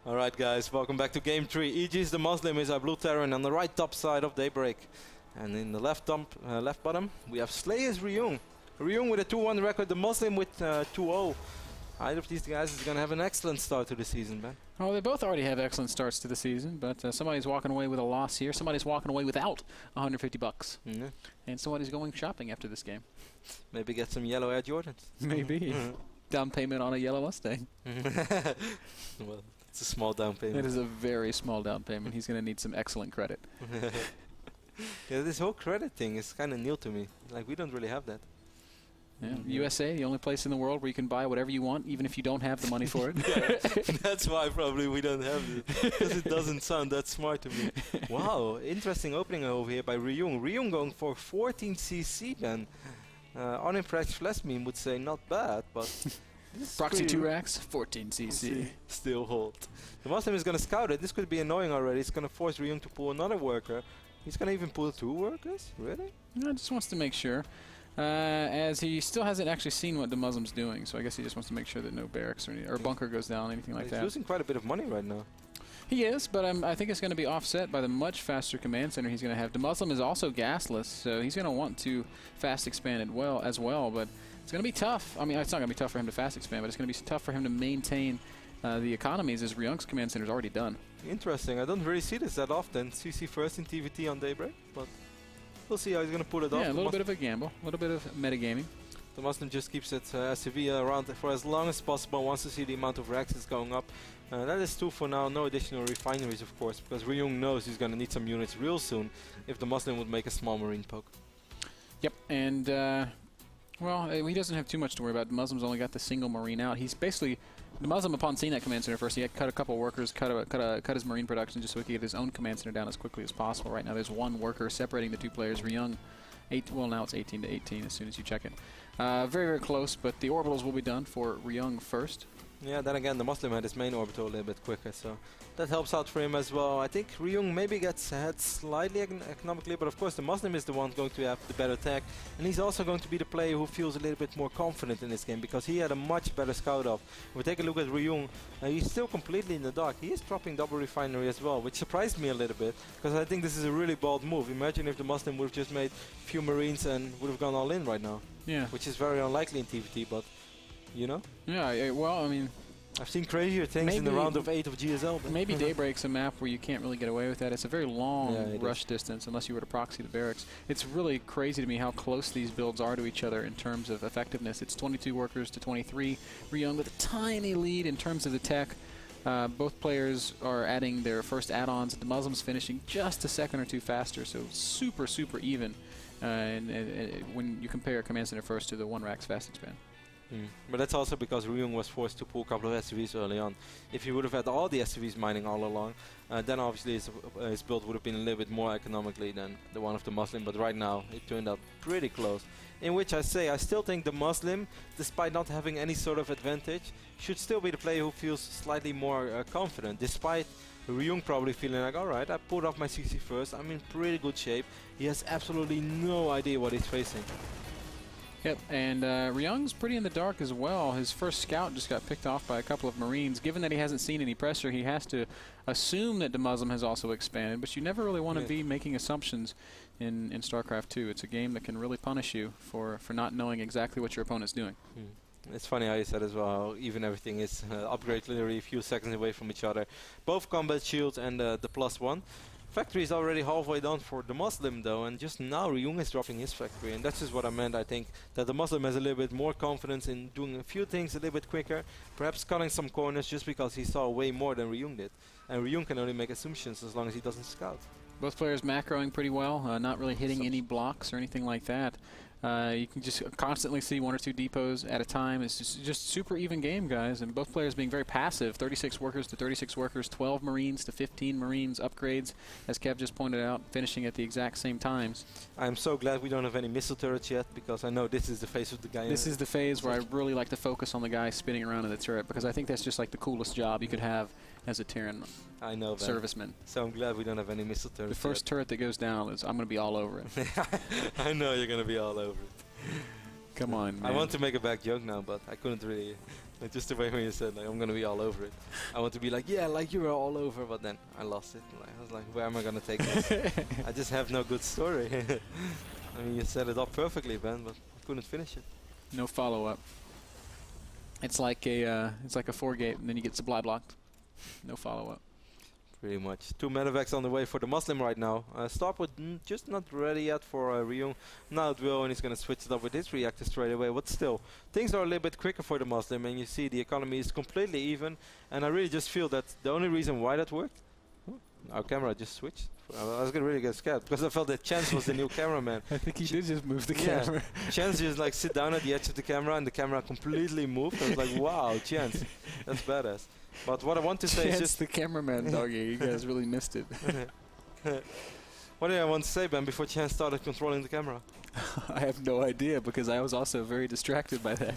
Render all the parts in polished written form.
Alright guys, welcome back to game 3. EG's DeMusliM is our blue Terran on the right top side of Daybreak. And in the left bottom, we have Slayer's Ryung. Ryung with a 2-1 record, DeMusliM with 2-0. Either of these guys is going to have an excellent start to the season, Ben. Oh, they both already have excellent starts to the season, but somebody's walking away with a loss here. Somebody's walking away without 150 bucks. Mm-hmm. And somebody's going shopping after this game. Maybe get some yellow Air Jordans. Maybe. Down payment on a yellow Mustang. Well, it's a small down payment. It is a very small down payment. He's going to need some excellent credit. Yeah, this whole credit thing is kind of new to me. Like, we don't really have that. Yeah. USA, the only place in the world where you can buy whatever you want, even if you don't have the money for it. Yeah, that's why probably we don't have it, because it doesn't sound that smart to me. Wow, interesting opening over here by Ryung. Ryung going for 14cc, Ben. Unimpressed Flash meme would say not bad, but... Proxy 2 racks, 14cc. Still hold. DeMusliM is going to scout it. This could be annoying already. It's going to force Ryung to pull another worker. He's going to even pull 2 workers? Really? No, just wants to make sure. As he still hasn't actually seen what DeMusliM's doing, so I guess he just wants to make sure that no barracks or bunker goes down, anything like that. He's losing quite a bit of money right now. He is, but I think it's going to be offset by the much faster command center he's going to have. DeMusliM is also gasless, so he's going to want to fast expand it as well, but it's going to be tough. I mean, it's not going to be tough for him to fast expand, but it's going to be tough for him to maintain the economies as Ryung's command center is already done. Interesting. I don't really see this that often. CC first in TVT on Daybreak, but we'll see how he's going to pull it off. Yeah, a little bit of a gamble, a little bit of metagaming. DeMusliM just keeps it SCV around for as long as possible, wants to see the amount of racks is going up. That is 2 for now, no additional refineries of course, because Ryung knows he's going to need some units real soon if DeMusliM would make a small marine poke. Yep, and well, he doesn't have too much to worry about. DeMuslim's only got the single marine out. He's basically, DeMusliM upon seeing that command center first, he had cut a couple workers, cut his marine production just so he could get his own command center down as quickly as possible. Right now there's 1 worker separating the 2 players. Ryung, well now it's 18 to 18 as soon as you check it. Very, very close, but the orbitals will be done for Ryung first. Yeah, then again, DeMusliM had his main orbital a little bit quicker, so that helps out for him as well. I think Ryung maybe gets ahead slightly economically, but of course DeMusliM is the one going to have the better tech, and he's also going to be the player who feels a little bit more confident in this game because he had a much better scout off. If we take a look at Ryung, he's still completely in the dark. He is dropping double refinery as well, which surprised me a little bit because I think this is a really bold move. Imagine if DeMusliM would have just made a few marines and would have gone all in right now. Yeah. Which is very unlikely in TVT, but you know? Yeah, well, I mean, I've seen crazier things in the round of 8 of GSL. But maybe Daybreak's a map where you can't really get away with that. It's a very long rush distance unless you were to proxy the barracks. It's really crazy to me how close these builds are to each other in terms of effectiveness. It's 22 workers to 23. Ryung with a tiny lead in terms of the tech. Both players are adding their first add-ons. DeMusliM's finishing just a second or 2 faster, so super, super even when you compare command center first to the 1 rack's fast expand. But that's also because Ryung was forced to pull a couple of SCVs early on. If he would have had all the SCVs mining all along, then obviously his build would have been a little bit more economically than the one of DeMusliM, but right now it turned out pretty close. In which I still think DeMusliM, despite not having any sort of advantage, should still be the player who feels slightly more confident, despite Ryung probably feeling like, alright, I pulled off my CC first, I'm in pretty good shape. He has absolutely no idea what he's facing. Yep, and Ryung's pretty in the dark as well. His first scout just got picked off by a couple of Marines. Given that he hasn't seen any pressure, he has to assume that DeMusliM has also expanded, but you never really want to be making assumptions in StarCraft 2. It's a game that can really punish you for not knowing exactly what your opponent's doing. It's funny how you said as well, how even everything is upgrade literally a few seconds away from each other. Both combat shields and the +1. Factory is already halfway done for DeMusliM though, and just now Ryung is dropping his factory, and that's just what I meant. I think that DeMusliM has a little bit more confidence in doing a few things a little bit quicker, perhaps cutting some corners just because he saw way more than Ryung did. And Ryung can only make assumptions as long as he doesn't scout. Both players macroing pretty well, not really hitting any blocks or anything like that. You can just constantly see 1 or 2 depots at a time. It's just super even game, guys, and both players being very passive. 36 workers to 36 workers, 12 Marines to 15 Marines upgrades, as Kev just pointed out, finishing at the exact same times. I'm so glad we don't have any missile turrets yet, because I know this is the phase of the guy. This is the phase where I really like to focus on the guy spinning around in the turret, because I think that's just like the coolest job you could have as a Terran serviceman. So I'm glad we don't have any missile turrets. The first turret that goes down is I'm going to be all over it. I know you're going to be all over it. Come on, man. I want to make a back joke now, but I couldn't really. Like, just the way when you said, like, I'm going to be all over it. I want to be like, yeah, like you were all over, but then I lost it. Like, I was like, where am I going to take this? I just have no good story. I mean, you set it up perfectly, Ben, but I couldn't finish it. No follow-up. It's like a 4-gate, and then you get supply blocked. No follow-up. Pretty much. 2 medevacs on the way for DeMusliM right now. Starport just not ready yet for Ryung. Now it will, and he's going to switch it up with his reactor straight away. But still, things are a little bit quicker for DeMusliM, and you see the economy is completely even. And I really just feel that the only reason why that worked, our camera just switched. I was gonna really get scared because I felt that Chance was the new cameraman. I think he did just move the camera. Chance just like sit down at the edge of the camera and the camera completely moved. I was like, wow, Chance, that's badass. But what I want to say is just the cameraman, doggy. You guys really missed it. What did I want to say, Ben, before Chance started controlling the camera? I have no idea because I was also very distracted by that.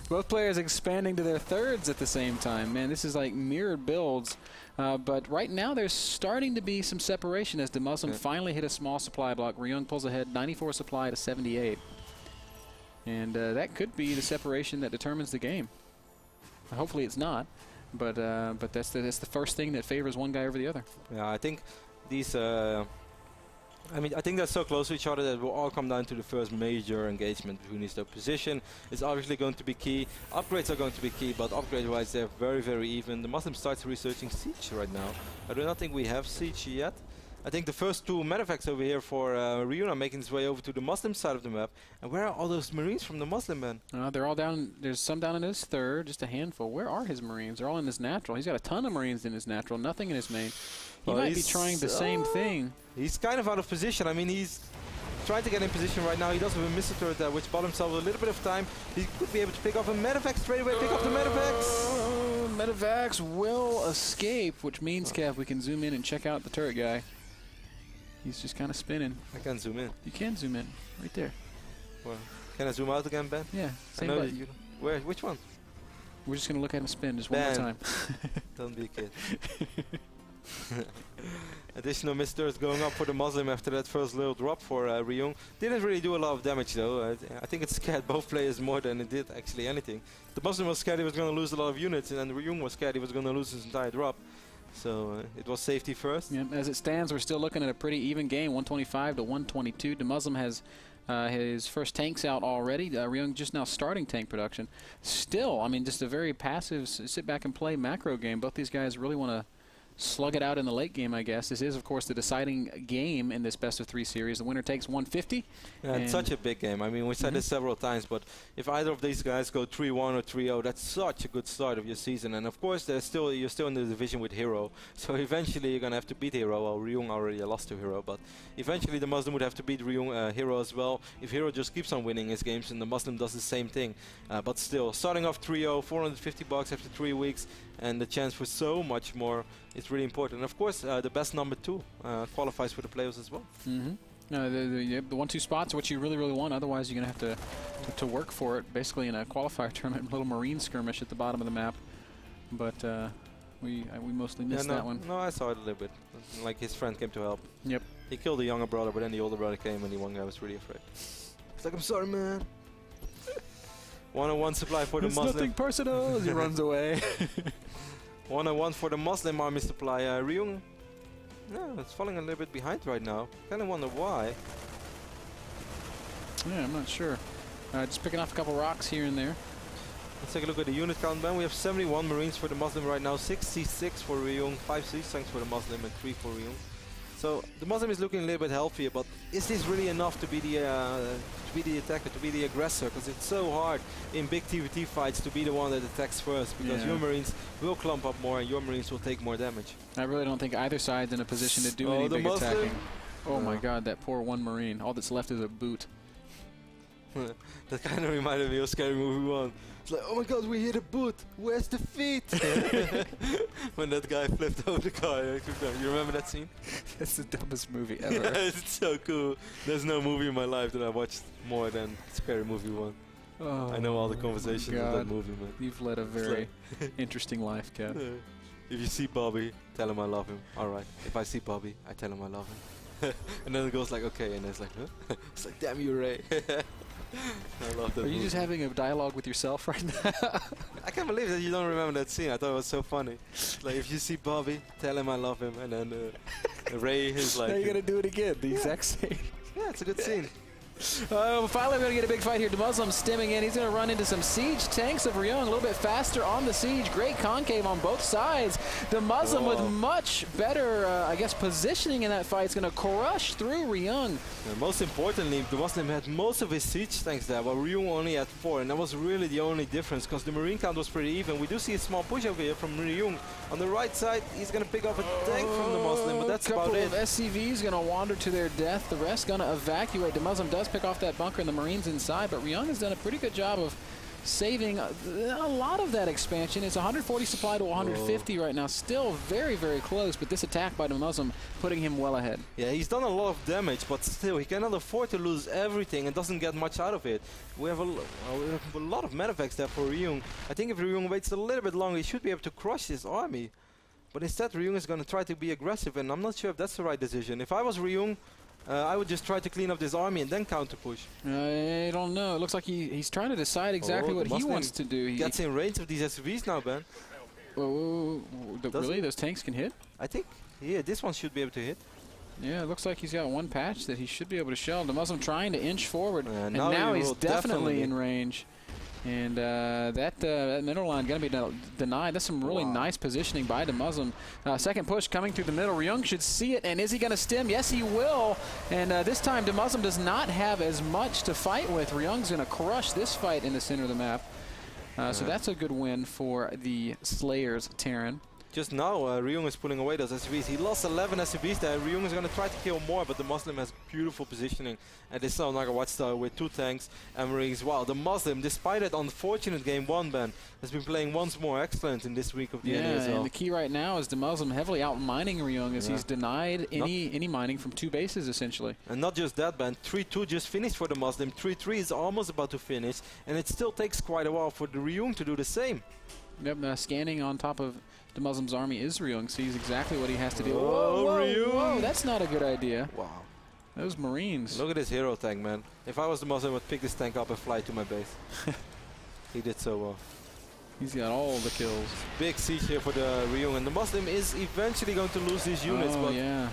Both players expanding to their thirds at the same time. Man, this is like mirrored builds. But right now there's starting to be some separation as DeMusliM finally hit a small supply block. Ryung pulls ahead 94 supply to 78. And that could be the separation that determines the game. Hopefully it's not. But that's the first thing that favors one guy over the other. Yeah, I think these... I think they're so close to each other that it will all come down to the first major engagement between these two. Position is obviously going to be key. Upgrades are going to be key, but upgrade-wise they're very, very even. DeMusliM starts researching Siege right now. I do not think we have Siege yet. I think the first 2 medevacs over here for Ryung are making its way over to the DeMusliM side of the map. And where are all those Marines from the DeMusliM, man? They're all down. There's some down in his third, just a handful. Where are his Marines? They're all in his natural. He's got a ton of Marines in his natural, nothing in his main. He might be trying the same thing. He's kind of out of position. I mean, he's trying to get in position right now. He does have a missile turret there, which bought himself a little bit of time. He could be able to pick off a medevac straight away. Pick off the medevacs. Medevacs will escape, which means, Kev, we can zoom in and check out the turret guy. He's just kind of spinning. I can zoom in. You can zoom in, right there. Well, can I zoom out again, Ben? Yeah, same button. Where? Which one? We're just going to look at him spin just one more time. Don't be a kid. Additional misters going up for DeMusliM after that first little drop for Ryung. Didn't really do a lot of damage though. I think it scared both players more than it did actually anything. DeMusliM was scared he was going to lose a lot of units, and then Ryung was scared he was going to lose his entire drop. So it was safety first. Yeah, as it stands, we're still looking at a pretty even game, 125 to 122. DeMusliM has his first tanks out already. Ryung just now starting tank production. Still, I mean, just a very passive sit back and play macro game. Both these guys really want to slug it out in the late game, I guess. This is, of course, the deciding game in this best-of-3 series. The winner takes 150. Yeah, it's such a big game. I mean, we said this several times, but if either of these guys go 3-1 or 3-0, that's such a good start of your season. And, of course, you're still in the division with Hero. So eventually you're going to have to beat Hero. Well, Ryung already lost to Hero, but eventually the DeMusliM would have to beat Ryung, Hero as well. If Hero just keeps on winning his games, and the DeMusliM does the same thing. But still, starting off 3-0, 450 bucks after 3 weeks, and the chance for so much more is really important. And of course, the best number 2 qualifies for the playoffs as well. The 1-2 spots are what you really, really want. Otherwise, you're going to have to work for it, basically in a qualifier tournament, a little Marine skirmish at the bottom of the map. But we mostly missed that one. No, I saw it a little bit. Like his friend came to help. Yep. He killed the younger brother, but then the older brother came, and the one guy was really afraid. He's like, I'm sorry, man. 101 supply for the DeMusliM. It's nothing personal. As he runs away. 101 for the DeMusliM army supply. Ryung, it's falling a little bit behind right now. Kind of wonder why. Yeah, I'm not sure. Just picking off a couple rocks here and there. Let's take a look at the unit count, Ben. We have 71 Marines for the DeMusliM right now, 66 for Ryung, 5 siege tanks for the DeMusliM, and 3 for Ryung. So the DeMusliM is looking a little bit healthier, but is this really enough to be the attacker, to be the aggressor? Because it's so hard in big TVT fights to be the one that attacks first, because your Marines will clump up more and your Marines will take more damage. I really don't think either side's in a position to do any big attacking. Oh my God, that poor one Marine. All that's left is a boot. That kind of reminded me of Scary Movie 1. It's like, oh my God, we hit a boot. Where's the feet? When that guy flipped over the car. You remember that scene? That's the dumbest movie ever. Yeah, it's so cool. There's no movie in my life that I watched more than Scary Movie 1. Oh, I know all the conversations of that movie, man. You've led a very interesting life, Kev. If you see Bobby, tell him I love him. All right. If I see Bobby, I tell him I love him. And then it goes like, okay, and it's like, huh? It's like, damn you, Ray. I love that. Are you just having a dialogue with yourself right now? I can't believe that you don't remember that scene. I thought it was so funny. Like, if you see Bobby, tell him I love him, and then Ray is like... Now you're going to do it again, the exact same. Yeah, it's a good scene. Finally, we're going to get a big fight here. DeMusliM stemming in. He's going to run into some siege tanks of Ryung. A little bit faster on the siege. Great concave on both sides. DeMusliM with much better, I guess, positioning in that fight. Is going to crush through Ryung. And most importantly, DeMusliM had most of his siege tanks there, while Ryung only had 4. And that was really the only difference, because the marine count was pretty even. We do see a small push over here from Ryung. On the right side, he's going to pick up a tank from DeMusliM, but that's about it. A couple of SCVs going to wander to their death. The rest going to evacuate. DeMusliM does pick off that bunker and the Marines inside, but Ryung has done a pretty good job of saving a lot of that expansion. It's 140 supply to 150 right now. Still very, very close, but this attack by DeMusliM putting him well ahead. Yeah, he's done a lot of damage, but still, he cannot afford to lose everything and doesn't get much out of it. We have a lot of medevacs there for Ryung. I think if Ryung waits a little bit longer, he should be able to crush his army. But instead, Ryung is going to try to be aggressive, and I'm not sure if that's the right decision. If I was Ryung, I would just try to clean up this army and then counter push. I don't know. It looks like he's trying to decide exactly what he wants to do. He gets in range of these SUVs now, Ben. Really? Those tanks can hit? I think, yeah, this one should be able to hit. Yeah, it looks like he's got one patch that he should be able to shell. DeMusliM trying to inch forward, and now he's definitely in range. And that middle line going to be denied. That's some really nice positioning by DeMusliM. Second push coming through the middle. Ryung should see it, and is he going to stem? Yes, he will. And this time, DeMusliM does not have as much to fight with. Ryung's going to crush this fight in the center of the map. So that's a good win for the Slayers, Terran. Just now, Ryung is pulling away those SUVs. He lost 11 SUVs there. Ryung is going to try to kill more, but DeMusliM has beautiful positioning. And this is Naga Watchtower with 2 tanks and Marines. Wow, DeMusliM, despite that unfortunate game 1, Ben, has been playing once more excellent in this week of the NASL. And the key right now is DeMusliM heavily out-mining Ryung as he's denied any mining from 2 bases, essentially. And not just that, Ben. 3-2 just finished for DeMusliM. 3-3 is almost about to finish, and it still takes quite a while for the Ryung to do the same. Yep, scanning on top of DeMusliM's army is Ryung, sees exactly what he has to do. Whoa, that's not a good idea. Wow. Those Marines. Look at this hero tank, man. If I was DeMusliM, I would pick this tank up and fly to my base. He did so well. He's got all the kills. Big siege here for the Ryung, and DeMusliM is eventually going to lose these units. Oh, yeah.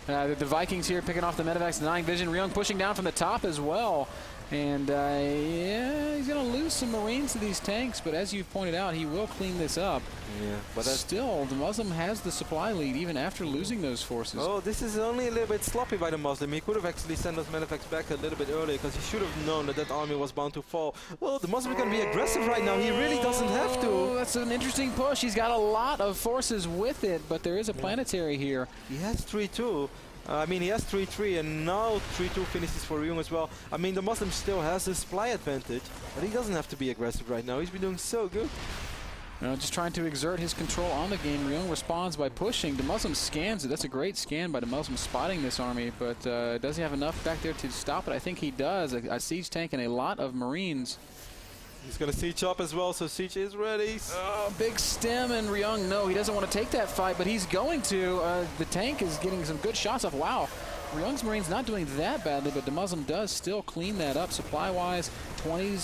The Vikings here picking off the medevacs, denying vision. Ryung pushing down from the top as well. And, yeah, he's going to lose some Marines to these tanks, but as you've pointed out, he will clean this up. Yeah, but still, DeMusliM has the supply lead even after losing those forces. Oh, this is only a little bit sloppy by DeMusliM. He could have actually sent those medevacs back a little bit earlier, because he should have known that that army was bound to fall. Oh, DeMusliM is going to be aggressive right now. He really doesn't have to. Oh, that's an interesting push. He's got a lot of forces with it, but there is a planetary here. He has 3-2. I mean, he has 3-3, and now 3-2 finishes for Ryung as well. I mean, DeMusliM still has a supply advantage, but he doesn't have to be aggressive right now. He's been doing so good. Just trying to exert his control on the game. Ryung responds by pushing. DeMusliM scans it. That's a great scan by DeMusliM spotting this army, but does he have enough back there to stop it? I think he does. A siege tank and a lot of Marines. He's going to siege up as well, so siege is ready. Big stem, and Ryung, no, he doesn't want to take that fight, but he's going to. The tank is getting some good shots off. Wow, Ryung's Marines not doing that badly, but DeMusliM does still clean that up supply-wise. 20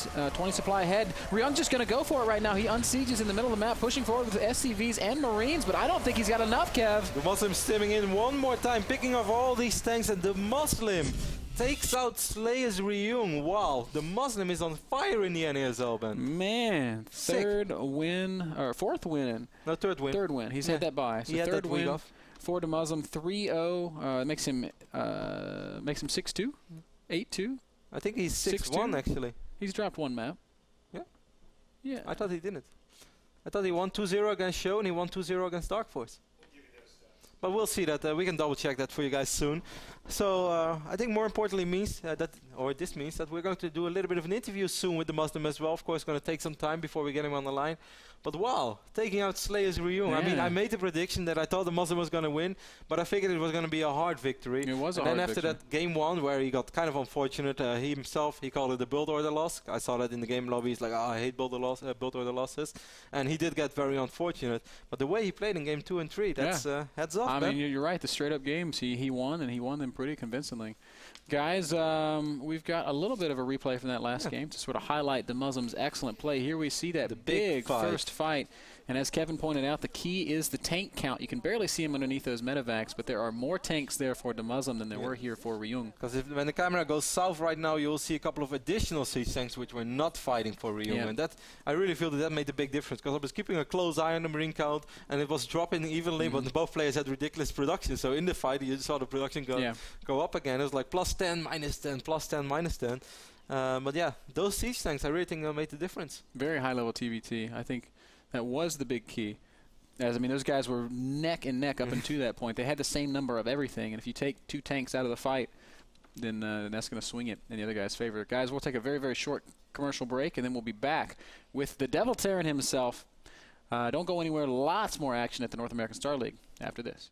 supply ahead. Ryung just going to go for it right now. He unsieges in the middle of the map, pushing forward with SCVs and Marines, but I don't think he's got enough, Kev. DeMusliM stemming in one more time, picking off all these tanks, and DeMusliM takes out Slayers Ryung. Wow, DeMusliM is on fire in the NASL, Ben. Man, third win, or fourth win. No, third win. Third win. He's had that bye. So third win for DeMusliM. 3-0 makes him 6-2, 8-2. I think he's 6-1 actually. He's dropped one map. Yeah. Yeah. I thought he didn't. I thought he won 2-0 against Show and he won 2-0 against Dark Force. But we'll see that. We can double check that for you guys soon. So I think more importantly this means that we're going to do a little bit of an interview soon with DeMusliM as well. Of course, it's going to take some time before we get him on the line. But wow, taking out Slayers Ryung. Yeah. I mean, I made the prediction that I thought DeMusliM was going to win, but I figured it was going to be a hard victory. It was a hard victory. And then after that game 1, where he got kind of unfortunate, he called it a build order loss. I saw that in the game lobby. He's like, I hate build order losses. And he did get very unfortunate. But the way he played in game 2 and 3, that's heads off. I mean, you're right. The straight up games, he won, and he won them pretty convincingly. Guys, we've got a little bit of a replay from that last game to sort of highlight DeMusliM's excellent play. Here we see that big first fight. And as Kevin pointed out, the key is the tank count. You can barely see them underneath those medevacs, but there are more tanks there for DeMusliM than there were here for Ryung. Because when the camera goes south right now, you'll see a couple of additional siege tanks which were not fighting for Ryung. And that, I really feel that made a big difference, because I was keeping a close eye on the marine count, and it was dropping evenly, but both players had ridiculous production. So in the fight, you saw the production go up again. It was like +10, -10, +10, -10. But yeah, those siege tanks, I really think made the difference. Very high-level TVT. I think that was the big key. As I mean, those guys were neck and neck up until that point. They had the same number of everything, and if you take 2 tanks out of the fight, then that's going to swing it in the other guy's favor. Guys, we'll take a very, very short commercial break, and then we'll be back with the Devil Terran himself. Don't go anywhere. Lots more action at the North American Star League after this.